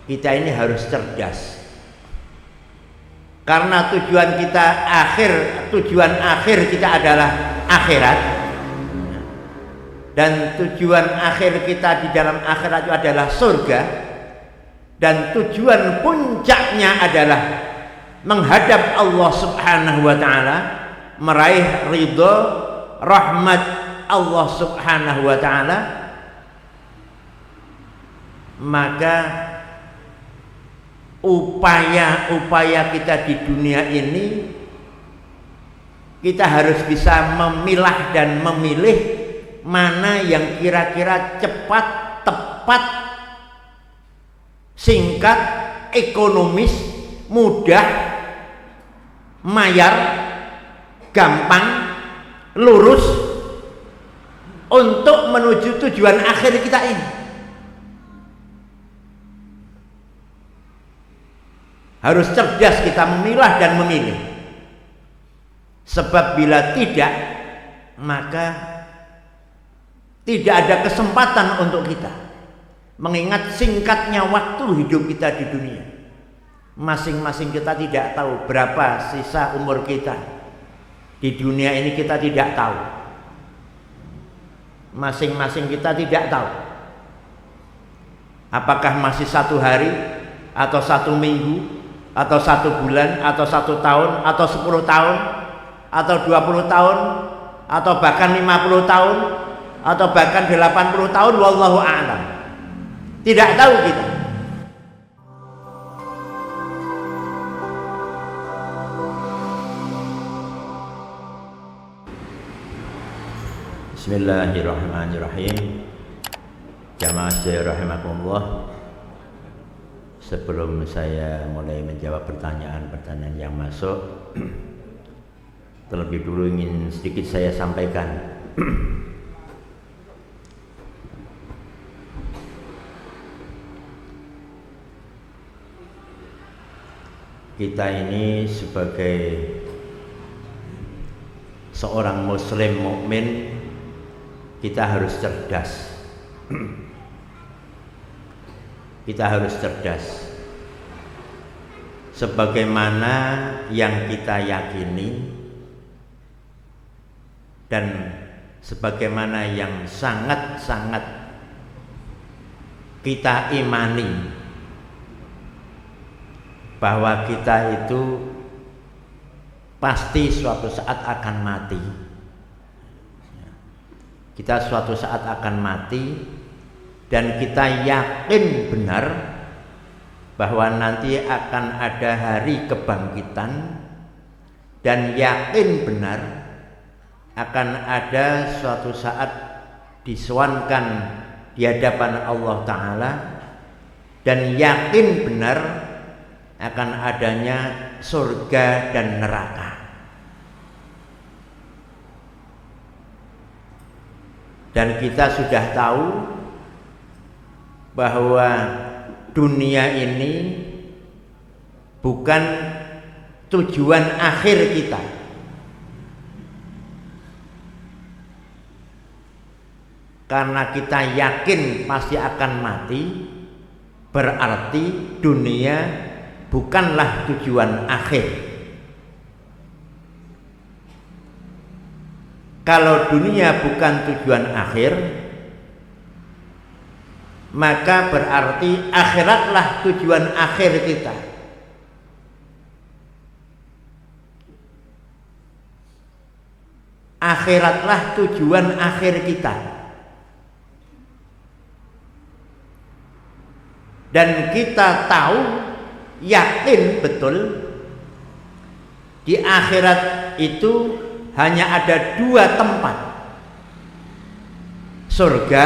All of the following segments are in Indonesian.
kita ini harus cerdas. Karena tujuan akhir kita adalah akhirat. Dan tujuan akhir kita di dalam akhirat itu adalah surga. Dan tujuan puncaknya adalah menghadap Allah Subhanahu wa taala, meraih ridho rahmat Allah Subhanahu wa taala. Maka upaya kita di dunia ini, kita harus bisa memilah dan memilih mana yang kira-kira cepat, tepat, singkat, ekonomis, mudah, mayar, gampang, lurus untuk menuju tujuan akhir kita ini. Harus cerdas kita memilah dan memilih. Sebab bila tidak, maka tidak ada kesempatan untuk kita. Mengingat singkatnya waktu hidup kita di dunia. Masing-masing kita tidak tahu berapa sisa umur kita. Di dunia ini kita tidak tahu. Masing-masing kita tidak tahu. Apakah masih 1 hari atau 1 minggu, atau 1 bulan, atau 1 tahun, atau 10 tahun, atau 20 tahun, atau bahkan 50 tahun, atau bahkan 80 tahun, wallahu a'lam. Tidak tahu kita. Bismillahirrahmanirrahim. Jamaah sekalian rahimakumullah. Sebelum saya mulai menjawab pertanyaan-pertanyaan yang masuk, terlebih dulu ingin sedikit saya sampaikan. Kita ini sebagai seorang muslim mukmin, kita harus cerdas. Kita harus cerdas. Sebagaimana yang kita yakini dan sebagaimana yang sangat-sangat kita imani, bahwa kita itu pasti suatu saat akan mati. Kita suatu saat akan mati. Dan kita yakin benar bahwa nanti akan ada hari kebangkitan, dan yakin benar akan ada suatu saat disowankan di hadapan Allah Ta'ala, dan yakin benar akan adanya surga dan neraka. Dan kita sudah tahu bahwa dunia ini bukan tujuan akhir kita. Karena kita yakin pasti akan mati, berarti dunia bukanlah tujuan akhir. Kalau dunia bukan tujuan akhir, maka berarti akhiratlah tujuan akhir kita. Akhiratlah tujuan akhir kita. Dan kita tahu, yakin betul, di akhirat itu hanya ada 2 tempat, surga,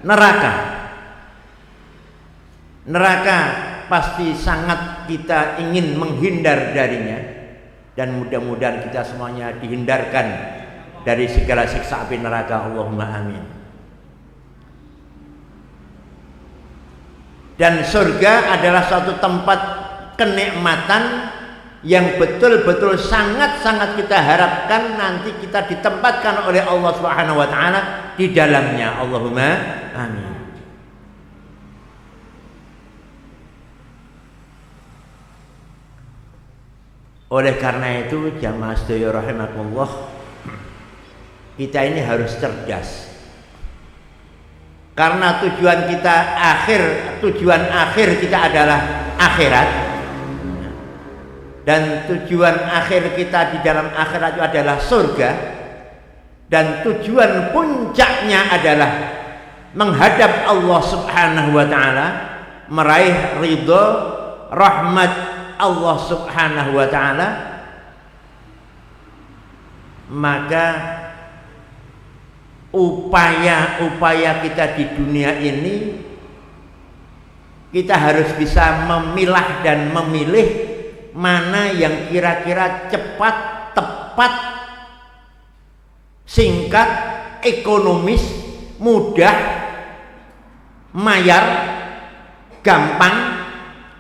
neraka. Neraka pasti sangat kita ingin menghindar darinya, dan mudah-mudahan kita semuanya dihindarkan dari segala siksa api neraka. Allahumma amin. Dan surga adalah suatu tempat kenikmatan yang betul-betul sangat-sangat kita harapkan nanti kita ditempatkan oleh Allah Subhanahu wa taala di dalamnya. Allahumma amin. Oleh karena itu jamaah sedaya rahimakumullah, kita ini harus cerdas. Karena tujuan akhir kita adalah akhirat. Dan tujuan akhir kita di dalam akhirat itu adalah surga. Dan tujuan puncaknya adalah menghadap Allah Subhanahu wa taala, meraih ridha rahmat Allah Subhanahu wa taala. Maka upaya kita di dunia ini, kita harus bisa memilah dan memilih mana yang kira-kira cepat, tepat, singkat, ekonomis, mudah, mayar, gampang,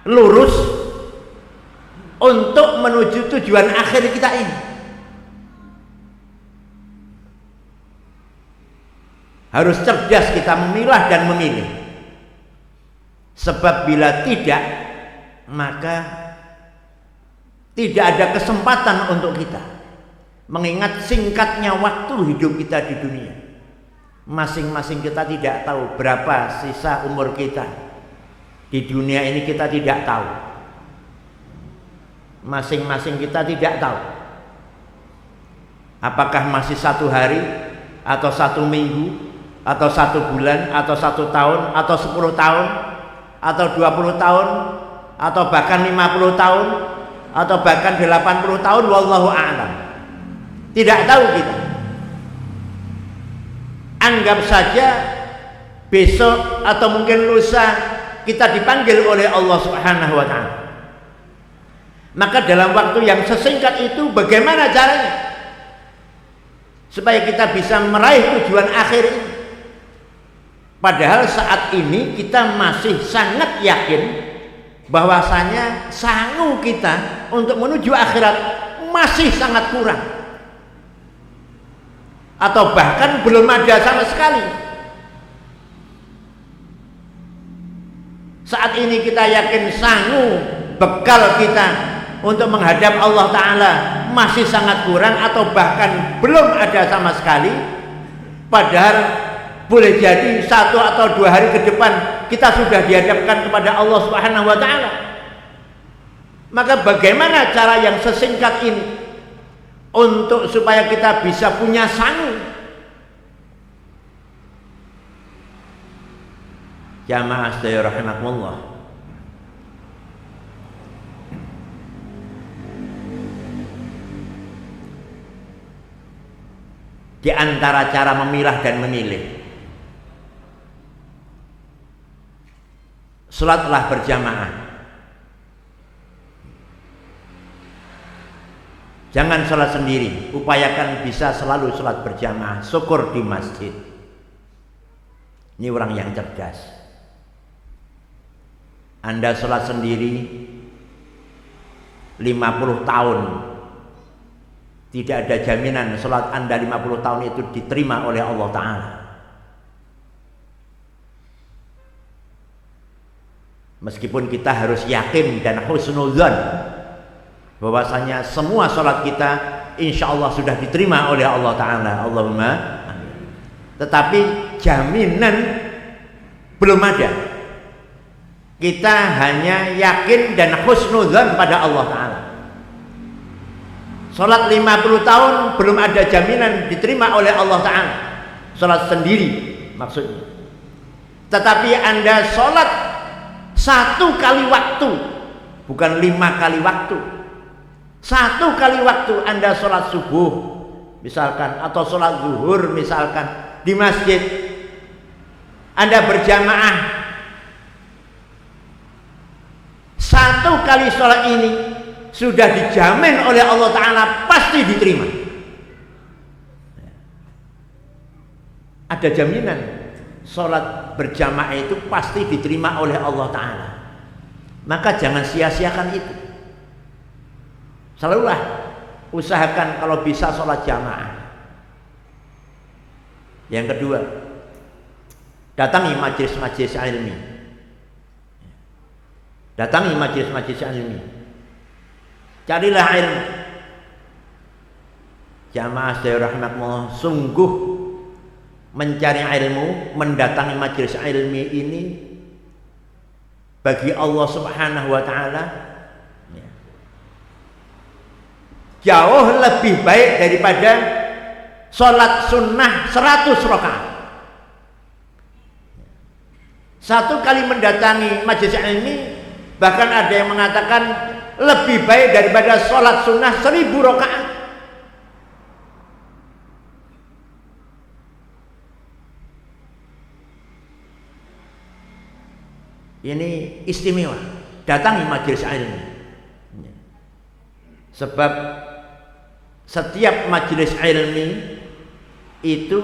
lurus untuk menuju tujuan akhir kita ini. Harus cerdas kita memilah dan memilih. Sebab bila tidak, maka tidak ada kesempatan untuk kita. Mengingat singkatnya waktu hidup kita di dunia. Masing-masing kita tidak tahu berapa sisa umur kita. Di dunia ini kita tidak tahu. Masing-masing kita tidak tahu. Apakah masih 1 hari, atau 1 minggu, atau 1 bulan, atau 1 tahun, atau 10 tahun, atau 20 tahun, atau bahkan 50 tahun, atau bahkan 80 tahun, wallahu a'lam. Tidak tahu kita. Anggap saja besok atau mungkin lusa kita dipanggil oleh Allah Subhanahu wa taala. Maka dalam waktu yang sesingkat itu bagaimana caranya supaya kita bisa meraih tujuan akhir ini? Padahal saat ini kita masih sangat yakin bahwasanya sanggup kita untuk menuju akhirat masih sangat kurang, atau bahkan belum ada sama sekali. Saat ini kita yakin sanggup bekal kita untuk menghadap Allah Ta'ala masih sangat kurang, atau bahkan belum ada sama sekali. Padahal boleh jadi 1 atau 2 hari ke depan kita sudah dihadapkan kepada Allah Subhanahu wa taala. Maka bagaimana cara yang sesingkat ini untuk supaya kita bisa punya sanggup? Jamaah sedaya rahimakumullah, di antara cara memilah dan memilih, salatlah berjamaah. Jangan salat sendiri, upayakan bisa selalu salat berjamaah, syukur di masjid. Ini orang yang cerdas. Anda salat sendiri 50 tahun, tidak ada jaminan salat Anda 50 tahun itu diterima oleh Allah Ta'ala. Meskipun kita harus yakin dan husnuzan bahwasanya semua salat kita insya Allah sudah diterima oleh Allah Ta'ala, Allahumma amin. Tetapi jaminan belum ada. Kita hanya yakin dan husnuzan pada Allah Ta'ala. Salat 50 tahun belum ada jaminan diterima oleh Allah Ta'ala. Salat sendiri maksudnya. Tetapi Anda salat 1 kali waktu, bukan 5 kali waktu. 1 kali waktu Anda salat subuh misalkan, atau salat zuhur misalkan di masjid, Anda berjamaah, 1 kali salat ini sudah dijamin oleh Allah Ta'ala pasti diterima. Ada jaminan salat berjamaah itu pasti diterima oleh Allah Ta'ala. Maka jangan sia-siakan itu. Selalulah usahakan kalau bisa salat jamaah. Yang kedua, datangi majelis-majelis ilmi. Datangi majelis-majelis ilmi. Carilah ilmu. Jamaah sekalian rahimakumullah, sungguh mencari ilmu, mendatangi majelis ilmi ini bagi Allah Subhanahu wa taala jauh lebih baik daripada sholat sunnah 100 rakaat. Satu kali mendatangi majelis ilmi, bahkan ada yang mengatakan lebih baik daripada sholat sunnah 1000 rakaat. Ini istimewa, datangi majelis ilmu. Sebab setiap majelis ilmi itu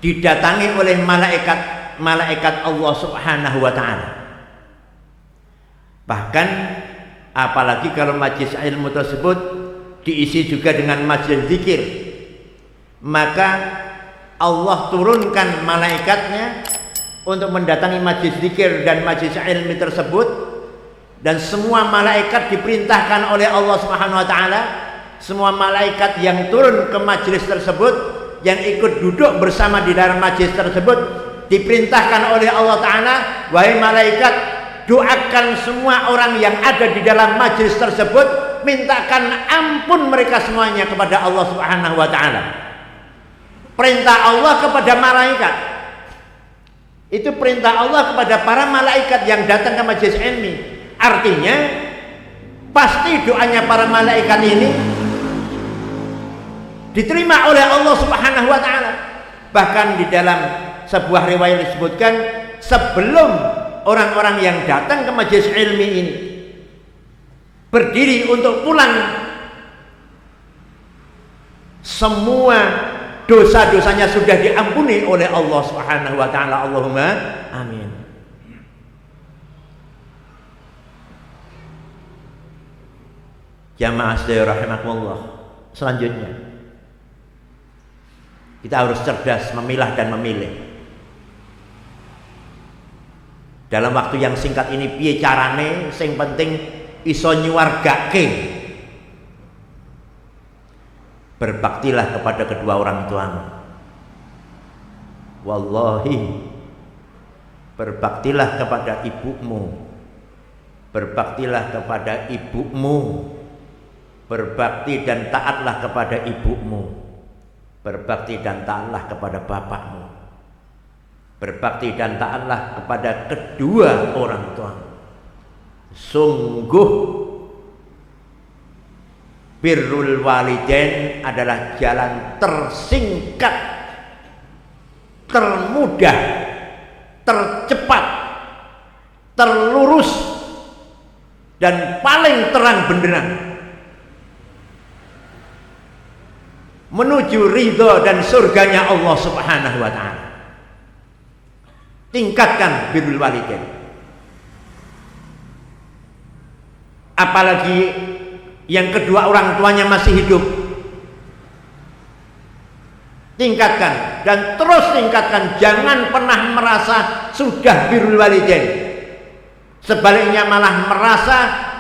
didatangi oleh malaikat Allah Subhanahu wa taala. Bahkan apalagi kalau majelis ilmu tersebut diisi juga dengan majelis zikir, maka Allah turunkan malaikatnya untuk mendatangi majelis zikir dan majelis ilmi tersebut, dan semua malaikat diperintahkan oleh Allah Subhanahu wa taala, semua malaikat yang turun ke majelis tersebut, yang ikut duduk bersama di dalam majelis tersebut, diperintahkan oleh Allah taala, wahai malaikat, doakan semua orang yang ada di dalam majelis tersebut, mintakan ampun mereka semuanya kepada Allah Subhanahu wa taala. Perintah Allah kepada malaikat. Itu perintah Allah kepada para malaikat yang datang ke majelis ilmi. Artinya pasti doanya para malaikat ini diterima oleh Allah Subhanahu wa taala. Bahkan di dalam sebuah riwayat disebutkan, sebelum orang-orang yang datang ke majelis ilmi ini berdiri untuk pulang, semua dosa-dosanya sudah diampuni oleh Allah Subhanahu wa taala. Allahumma amin. Jamaah sekalian rahimakumullah, selanjutnya kita harus cerdas memilah dan memilih. Dalam waktu yang singkat ini piye carane sing penting iso nyuwargake. Berbaktilah kepada kedua orang tuamu. Wallahi, berbaktilah kepada ibumu. Berbaktilah kepada ibumu. Berbakti dan taatlah kepada ibumu. Berbakti dan taatlah kepada bapakmu. Berbakti dan taatlah kepada kedua orang tuamu. Sungguh birrul walidain adalah jalan tersingkat, termudah, tercepat, terlurus, dan paling terang benderang menuju ridho dan surganya Allah Subhanahu wa taala. Tingkatkan birrul walidain. Apalagi yang kedua orang tuanya masih hidup, tingkatkan dan terus tingkatkan. Jangan pernah merasa sudah birrul walidain, sebaliknya malah merasa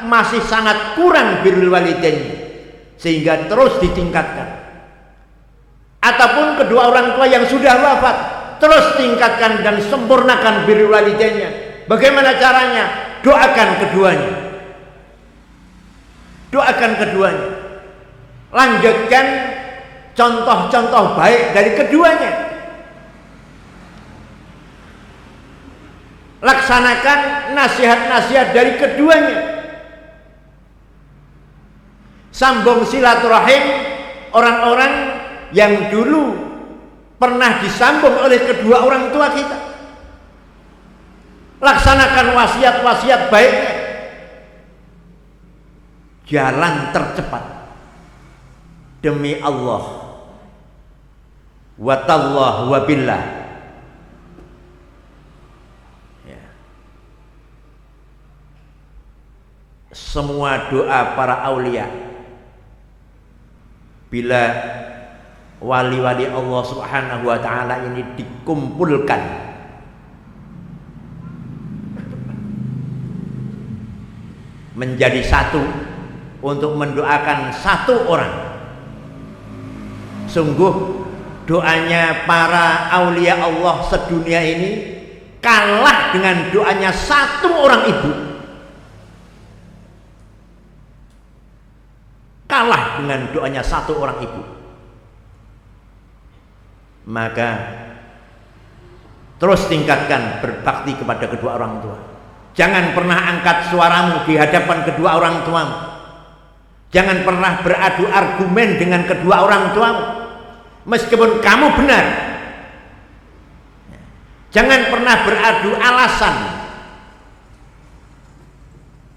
masih sangat kurang birrul walidain, sehingga terus ditingkatkan. Ataupun kedua orang tua yang sudah wafat, terus tingkatkan dan sempurnakan birrul walidainnya. Bagaimana caranya? Doakan keduanya. Doakan keduanya. Lanjutkan contoh-contoh baik dari keduanya. Laksanakan nasihat-nasihat dari keduanya. Sambung silaturahim orang-orang yang dulu pernah disambung oleh kedua orang tua kita. Laksanakan wasiat-wasiat baiknya. Jalan tercepat demi Allah wa tallah wa billah, ya. Semua doa para aulia, bila wali-wali Allah Subhanahu wa taala ini dikumpulkan, menjadi satu untuk mendoakan satu orang. Sungguh doanya para aulia Allah sedunia ini kalah dengan doanya satu orang ibu. Kalah dengan doanya satu orang ibu. Maka terus tingkatkan berbakti kepada kedua orang tua. Jangan pernah angkat suaramu di hadapan kedua orang tuamu. Jangan pernah beradu argumen dengan kedua orang tuamu meskipun kamu benar. Jangan pernah beradu alasan.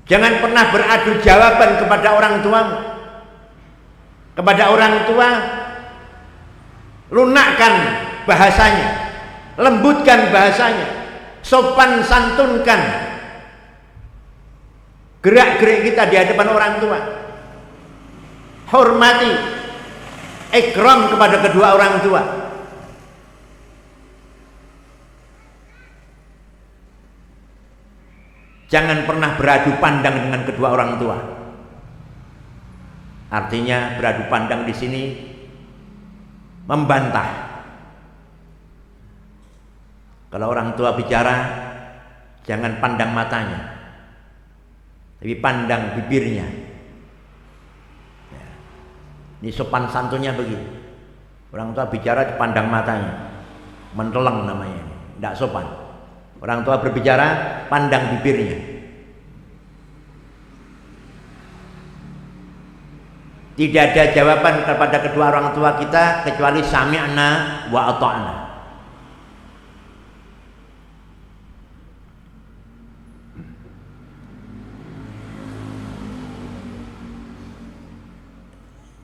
Jangan pernah beradu jawaban kepada orang tuamu. Kepada orang tua, lunakkan bahasanya, lembutkan bahasanya, sopan santunkan gerak-gerik kita di hadapan orang tua. Hormati, ikram kepada kedua orang tua. Jangan pernah beradu pandang dengan kedua orang tua. Artinya beradu pandang di sini membantah. Kalau orang tua bicara, jangan pandang matanya, tapi pandang bibirnya. Ya. Ini sopan santunnya begini. Orang tua bicara dipandang matanya, menteleng namanya, tidak sopan. Orang tua berbicara, pandang bibirnya. Tidak ada jawaban kepada kedua orang tua kita kecuali sami'na wa ata'na.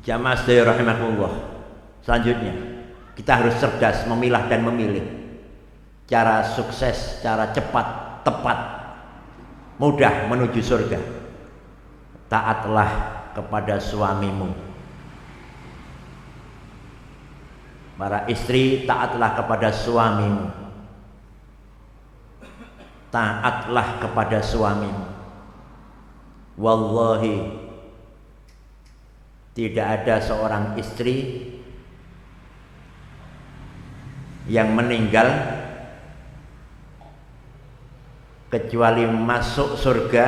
Jamaah sekalian rahimakumullah. Selanjutnya, kita harus cerdas memilah dan memilih cara sukses, cara cepat, tepat, mudah menuju surga. Taatlah kepada suamimu. Para istri, taatlah kepada suamimu. Taatlah kepada suamimu. Wallahi, tidak ada seorang istri yang meninggal kecuali masuk surga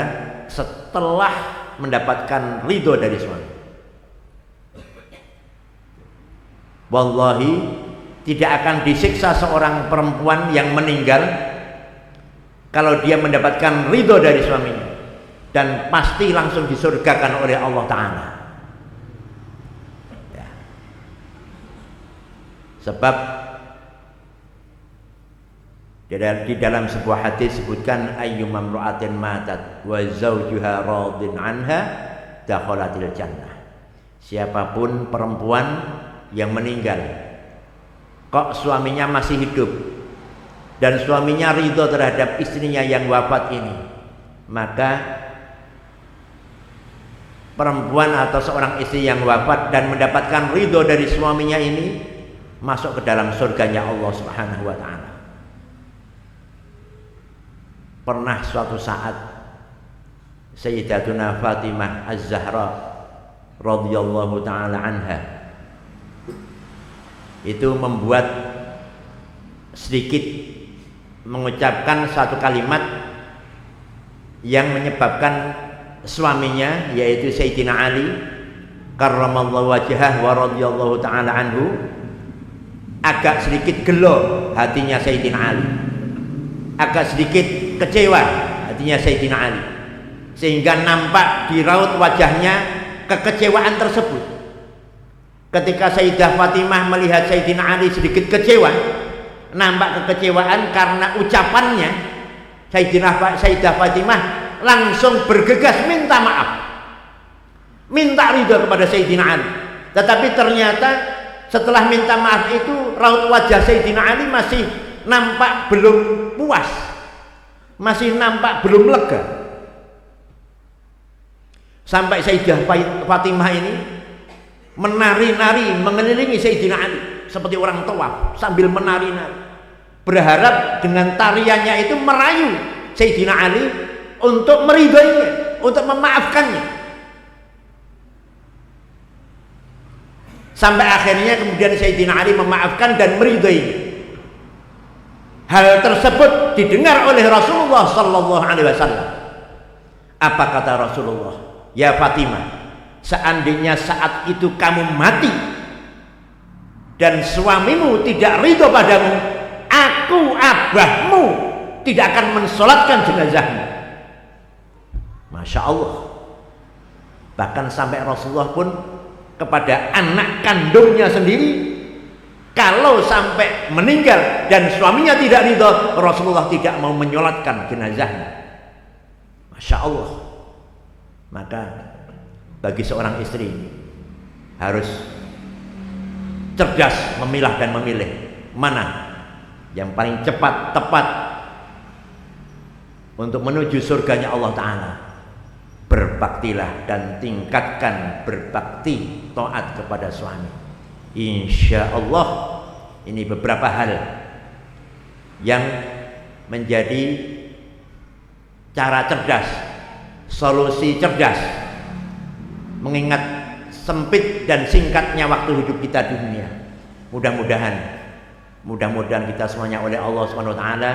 setelah mendapatkan ridho dari suami. Wallahi, tidak akan disiksa seorang perempuan yang meninggal kalau dia mendapatkan ridho dari suaminya, dan pasti langsung disurgakan oleh Allah Ta'ala. Ya. Sebab di dalam sebuah hadis sebutkan ayyuma imra'atin matat wa zawjuha radin anha dakhalatil jannah. Siapapun perempuan yang meninggal kok suaminya masih hidup dan suaminya ridho terhadap istrinya yang wafat ini, maka perempuan atau seorang istri yang wafat dan mendapatkan ridho dari suaminya ini masuk ke dalam surganya Allah Subhanahu wa ta'ala. Pernah suatu saat Sayyidatuna Fatimah Az-Zahra radhiyallahu ta'ala anha itu membuat sedikit mengucapkan satu kalimat yang menyebabkan suaminya, yaitu Sayyidina Ali karramallahu wajhah wa radhiyallahu ta'ala anhu, agak sedikit gelo hatinya Sayyidina Ali, agak sedikit kecewa hatinya Sayyidina Ali, sehingga nampak di raut wajahnya kekecewaan tersebut. Ketika Sayyidah Fatimah melihat Sayyidina Ali sedikit kecewa, nampak kekecewaan karena ucapannya, Sayyidah Fatimah langsung bergegas minta maaf, minta ridho kepada Sayyidina Ali. Tetapi ternyata setelah minta maaf itu raut wajah Sayyidina Ali masih nampak belum puas, masih nampak belum lega. Sampai Sayyidah Fatimah ini menari-nari mengelilingi Sayyidina Ali seperti orang tawaf sambil menari-nari, berharap dengan tariannya itu merayu Sayyidina Ali untuk meridhoinya, untuk memaafkannya. Sampai akhirnya kemudian Sayyidina Ali memaafkan dan meridhoinya. Hal tersebut didengar oleh Rasulullah sallallahu alaihi wasallam. Apa kata Rasulullah? Ya Fatimah, seandainya saat itu kamu mati dan suamimu tidak ridho padamu, aku abahmu tidak akan mensolatkan jenazahmu. Masya Allah. Bahkan sampai Rasulullah pun kepada anak kandungnya sendiri, kalau sampai meninggal dan suaminya tidak ridho, Rasulullah tidak mau menyolatkan jenazahnya. Masya Allah. Maka bagi seorang istri harus cerdas memilah dan memilih mana yang paling cepat, tepat untuk menuju surganya Allah Ta'ala. Berbaktilah dan tingkatkan berbakti taat kepada suami. Insya Allah ini beberapa hal yang menjadi cara cerdas, solusi cerdas, mengingat sempit dan singkatnya waktu hidup kita di dunia. Mudah-mudahan kita semuanya oleh Allah Subhanahu wa taala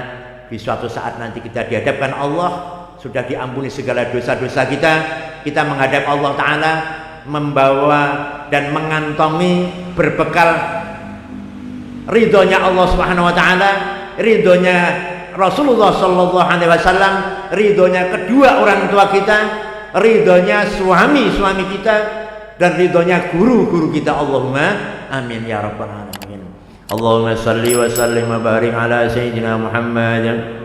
di suatu saat nanti kita dihadapkan Allah, sudah diampuni segala dosa-dosa kita menghadap Allah Ta'ala, membawa dan mengantongi berbekal ridhonya Allah Subhanahu wa Ta'ala, ridhonya Rasulullah Sallallahu Alaihi Wasallam, ridhonya kedua orang tua kita, ridhonya suami-suami kita, dan ridhonya guru-guru kita. Allahumma amin ya rabbal alamin. Allahumma salli wa sallim wa barik ala sayyidina Muhammad